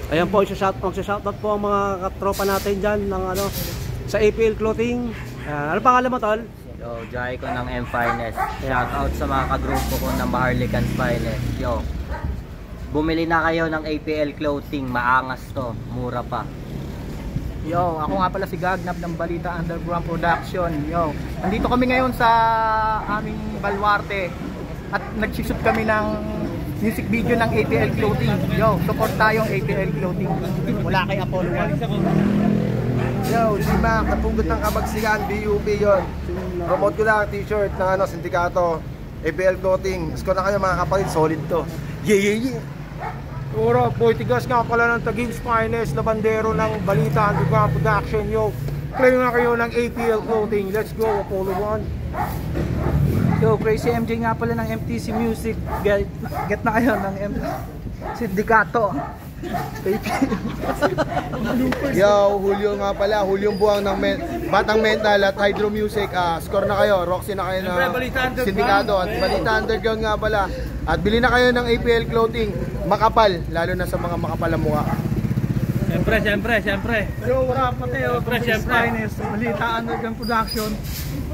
Ayan po, shoutout po ang mga katropa natin dyan ng ano, sa APL Clothing. Ano pangalan mo, tol? Yo, Jai ko ng M Finest. Shoutout sa mga kagrupo ko ng Maharlikan Finest. Yo, bumili na kayo ng APL Clothing. Maangas to, mura pa. Yo, ako nga pala si Gagnab ng Balita Underground Production. Yo, nandito kami ngayon sa aming baluarte at nag-shoot kami ng music video ng APL Clothing. Yo, support tayong APL Clothing. Wala kay Apollo 1. Yo, si Mac, napugot ng kabagsigan, BUP yon. Promote ko lang t-shirt ng ano, sindikato, APL Clothing. Score na kayo mga kapatid, solid to. Yeah. Uro, Boy Tigas nga pala ng Taguig's Finest, labandero ng Balita Underground Production. Yo, play na kayo ng APL Clothing. Let's go, Apollo 1. Yo, Crazy MJ nga pala ng MTC Music. Get na kayo ng Sindikato. Yo, Julio nga pala, Juliong Buwang ng Batang Mental at Hydro Music. Score na kayo, Roxy na kayo ng sindikato at Balita Underground nga pala. At bili na kayo ng APL Clothing, makapal, lalo na sa mga makapal na mukha. Siyempre. Yo, wala pati. Yo, Crazy Finest, Balita Underground Production.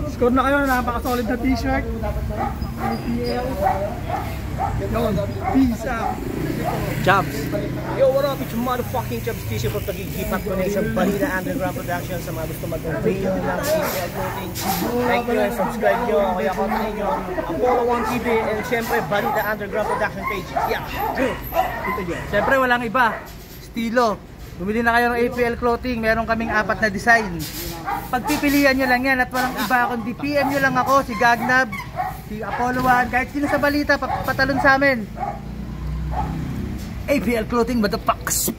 Score na kayo, napaka-solid na t-shirt. APL. Yo, peace out. Chops. Yo, what up? It's your motherfucking Chops t-shirt from Taguig Hip Hop Connection, Balita Underground Production. Sa mga gusto mag-avail ng APL Clothing, like nyo and subscribe nyo. Kaya kontakin nyo Apollo 1 TV and syempre Balita Underground Production page. Yeah, Siyempre, walang iba. Estilo. Bumili na kayo ng APL Clothing. Meron kaming 4 na design. Pagpipilian nyo lang yan at walang iba. Kundi PM nyo lang ako, si Gagnab, si Apollo 1, kahit sino sa balita, patalon sa amin. APL Clothing, motherfuckers!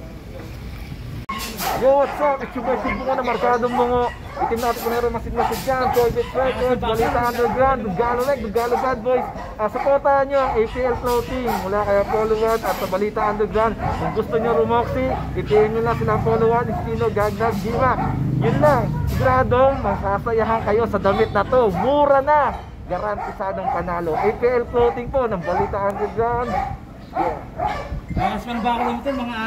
Yo, what's up? It's your boy Sigbo na markadong mga itim natin ko na rin masid dyan. Toybit Records, Balita Underground, Dugalo Bad Boys. Supportahan nyo ang APL Clothing mula kay Apollo 1 at sa Balita Underground. Kung gusto nyo rumoxy, ipihin nyo lang sila Apollo 1, Estino, Gagnab, G-Mac. Yun lang, siguradong masasayahan kayo sa damit na to. Mura na! Garantisadong panalo. APL Clothing po ng Balita Underground. Yeah. Mas pang bakal mga